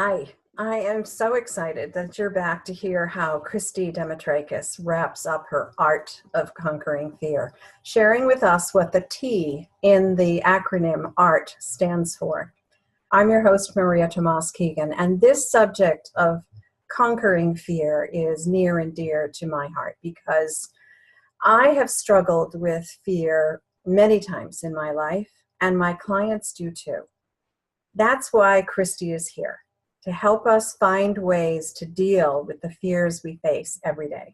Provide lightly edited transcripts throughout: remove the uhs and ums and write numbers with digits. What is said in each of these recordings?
Hi, I am so excited that you're back to hear how Christy Demetrakis wraps up her art of conquering fear, sharing with us what the T in the acronym ART stands for. I'm your host, Maria Tomas Keegan, and this subject of conquering fear is near and dear to my heart because I have struggled with fear many times in my life, and my clients do too. That's why Christy is here, to help us find ways to deal with the fears we face every day.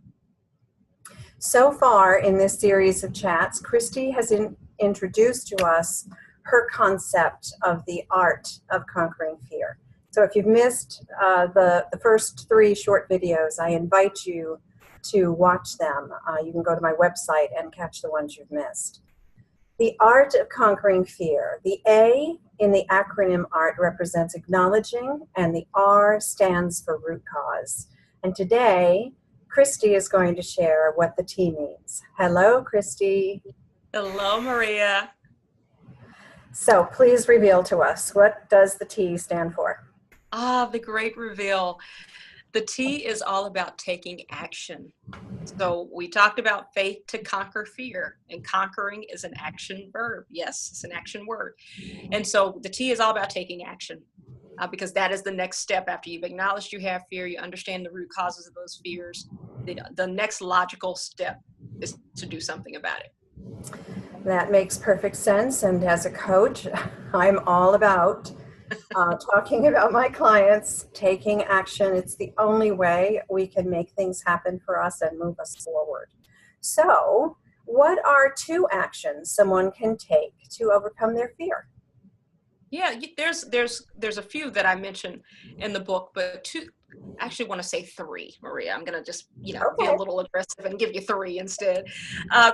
So far in this series of chats, Christy has introduced to us her concept of the art of conquering fear. So if you've missed the first 3 short videos, I invite you to watch them. You can go to my website and catch the ones you've missed. The art of conquering fear. The A in the acronym ART represents acknowledging, and the R stands for root cause. And today, Christy is going to share what the T means. Hello, Christy. Hello, Maria. So please reveal to us, what does the T stand for? The great reveal. The T is all about taking action. So we talked about faith to conquer fear, and conquering is an action verb. Yes, it's an action word. And so the T is all about taking action because that is the next step after you've acknowledged you have fear, you understand the root causes of those fears. The next logical step is to do something about it. That makes perfect sense. And as a coach, I'm all about talking about my clients taking action. It's the only way we can make things happen for us and move us forward. So, what are 2 actions someone can take to overcome their fear? Yeah, there's a few that I mentioned in the book, but 2, I actually want to say 3, Maria. I'm going to just, be a little aggressive and give you 3 instead.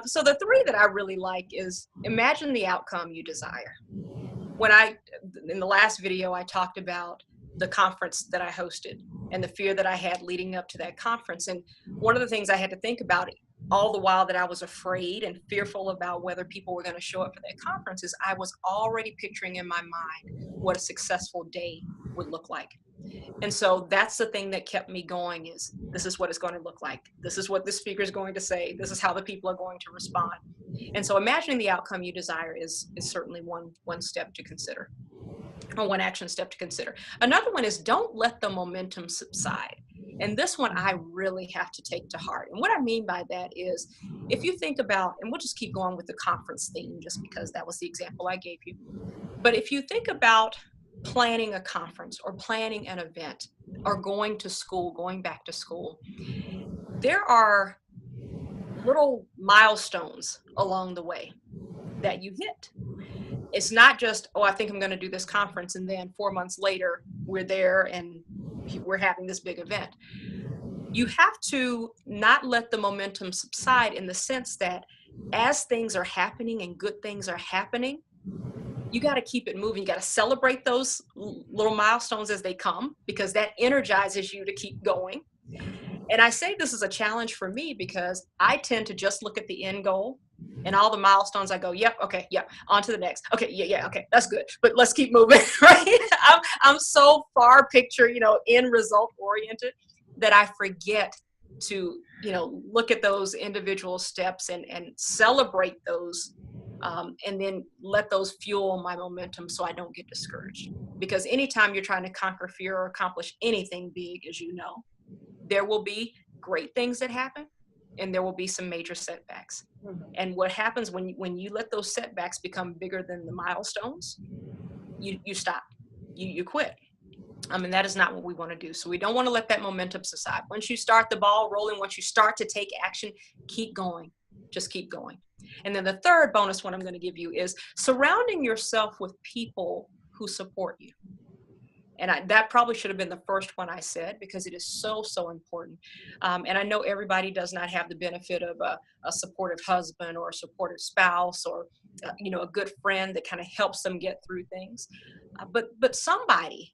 So the 3 that I really like is imagine the outcome you desire. In the last video, I talked about the conference that I hosted and the fear that I had leading up to that conference. And one of the things I had to think about all the while that I was afraid and fearful about whether people were going to show up for that conference is I was already picturing in my mind what a successful day would look like. And so that's the thing that kept me going is this is what it's going to look like. This is what the speaker is going to say. This is how the people are going to respond. And so imagining the outcome you desire is certainly one step to consider, or one action step to consider. Another one is don't let the momentum subside. And this one I really have to take to heart. And what I mean by that is if you think about, and we'll just keep going with the conference theme just because that was the example I gave you. But if you think about planning a conference or planning an event or going to school, going back to school, there are little milestones along the way that you hit. It's not just, I think I'm going to do this conference, and then 4 months later, we're there and we're having this big event. You have to not let the momentum subside in the sense that as things are happening and good things are happening, you got to keep it moving. You got to celebrate those little milestones as they come because that energizes you to keep going. And I say this is a challenge for me because I tend to just look at the end goal and all the milestones. I go, yep, okay, yep, on to the next. Okay, yeah, okay, that's good, but let's keep moving, right? I'm so far picture, end result oriented that I forget to, look at those individual steps and celebrate those. And then let those fuel my momentum so I don't get discouraged. Because anytime you're trying to conquer fear or accomplish anything big, as you know, there will be great things that happen and there will be some major setbacks. Mm-hmm. And what happens when you let those setbacks become bigger than the milestones, you stop, you quit. That is not what we want to do. So we don't want to let that momentum subside. Once you start the ball rolling, once you start to take action, keep going. Just keep going. And then the third bonus one I'm going to give you is surrounding yourself with people who support you. And that probably should have been the first one I said because it is so, so important. And I know everybody does not have the benefit of a supportive husband or a supportive spouse or, a good friend that kind of helps them get through things. But somebody,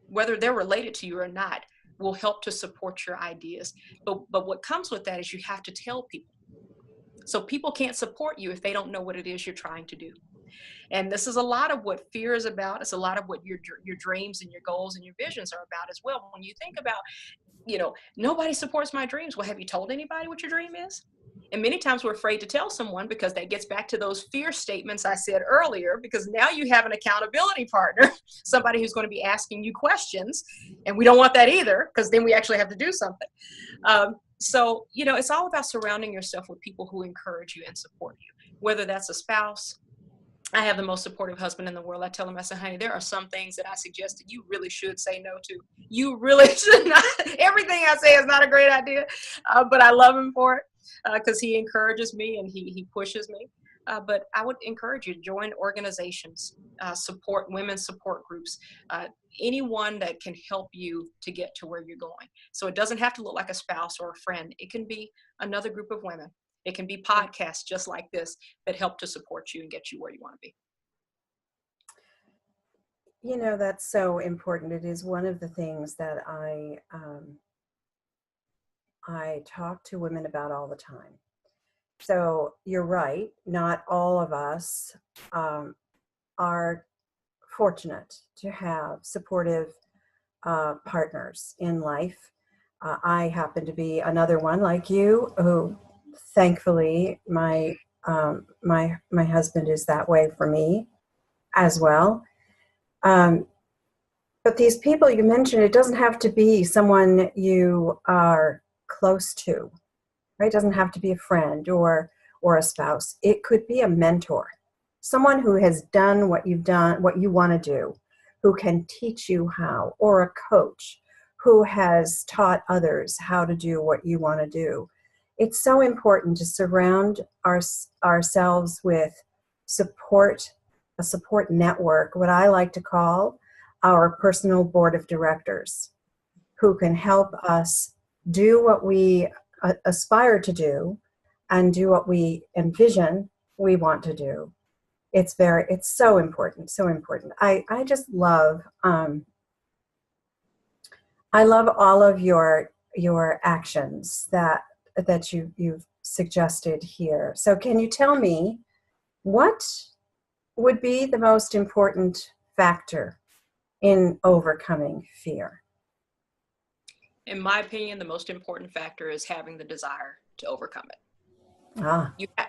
whether they're related to you or not, will help to support your ideas. But what comes with that is you have to tell people. So people can't support you if they don't know what it is you're trying to do. And this is a lot of what fear is about. It's a lot of what your dreams and your goals and your visions are about as well. When you think about, nobody supports my dreams. Well, have you told anybody what your dream is? And many times we're afraid to tell someone, because that gets back to those fear statements I said earlier, because now you have an accountability partner, somebody who's going to be asking you questions. And we don't want that either, because then we actually have to do something. So, it's all about surrounding yourself with people who encourage you and support you, whether that's a spouse. I have the most supportive husband in the world. I tell him, I say, honey, there are some things that I suggested you really should say no to. You really should not. Everything I say is not a great idea, but I love him for it, because he encourages me and he pushes me. But I would encourage you to join organizations, support women's support groups, anyone that can help you to get to where you're going. So it doesn't have to look like a spouse or a friend. It can be another group of women. It can be podcasts just like this that help to support you and get you where you want to be. That's so important. It is one of the things that I talk to women about all the time. So you're right. Not all of us are fortunate to have supportive partners in life. I happen to be another one like you, who thankfully my husband is that way for me as well. But these people you mentioned, it doesn't have to be someone you are close to, right? It doesn't have to be a friend or a spouse. It could be a mentor, someone who has done what you've done, what you want to do, who can teach you how, or a coach who has taught others how to do what you want to do. It's so important to surround ourselves with support, a support network, what I like to call our personal board of directors, who can help us do what we aspire to do and do what we envision we want to do. It's so important, so important. I just love, I love all of your actions that you've suggested here. So can you tell me what would be the most important factor in overcoming fear? In my opinion, the most important factor is having the desire to overcome it.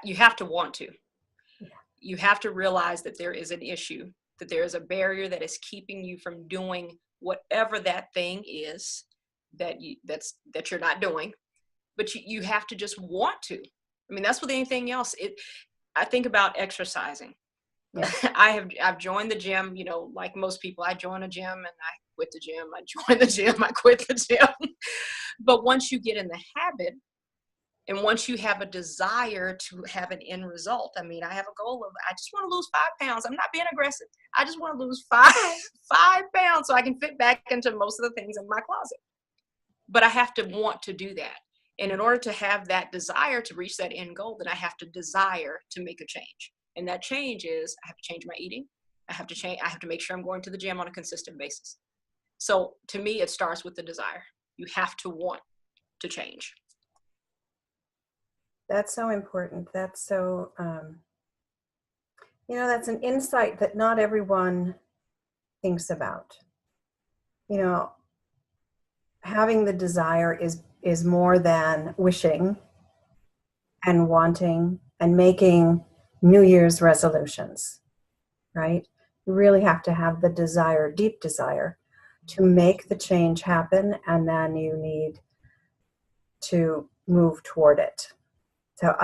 You have to want to. Yeah. You have to realize that there is an issue, that there is a barrier that is keeping you from doing whatever that thing is that you're not doing. But you have to just want to. I mean, that's with anything else. I think about exercising. Yeah. I've joined the gym, like most people. I join a gym and I quit the gym. I join the gym, I quit the gym. But once you get in the habit, and once you have a desire to have an end result, I mean, I have a goal of, I just want to lose 5 pounds. I'm not being aggressive. I just want to lose 5 pounds so I can fit back into most of the things in my closet. But I have to want to do that. And in order to have that desire to reach that end goal, then I have to desire to make a change. And that change is, I have to change my eating. I have to make sure I'm going to the gym on a consistent basis. So to me, it starts with the desire. You have to want to change. That's so important. That's so, that's an insight that not everyone thinks about. Having the desire is more than wishing and wanting and making New Year's resolutions, right? You really have to have the desire, deep desire, to make the change happen, and then you need to move toward it. So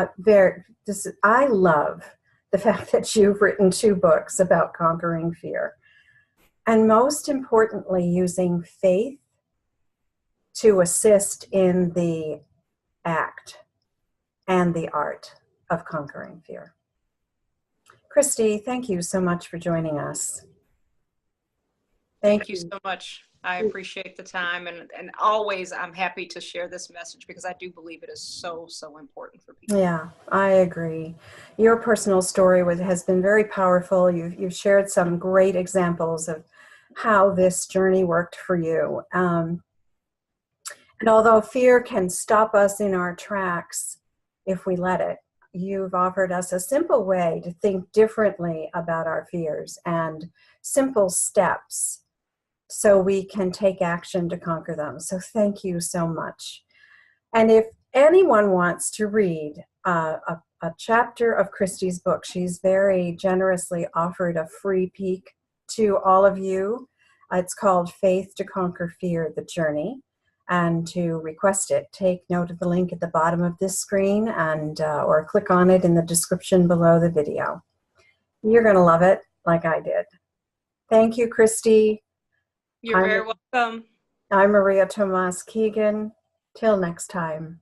I love the fact that you've written 2 books about conquering fear, and most importantly, using faith to assist in the act and the art of conquering fear. Christy, thank you so much for joining us. Thank you so much. I appreciate the time, and always I'm happy to share this message, because I do believe it is so, so important for people. Yeah, I agree. Your personal story has been very powerful. You've shared some great examples of how this journey worked for you. And although fear can stop us in our tracks if we let it, you've offered us a simple way to think differently about our fears and simple steps so we can take action to conquer them. So thank you so much. And if anyone wants to read a chapter of Christy's book, she's very generously offered a free peek to all of you. It's called Faith to Conquer Fear, The Journey. And to request it, take note of the link at the bottom of this screen and or click on it in the description below the video. You're going to love it like I did. Thank you, Christy. You're very welcome. I'm Maria Tomas Keegan. Till next time.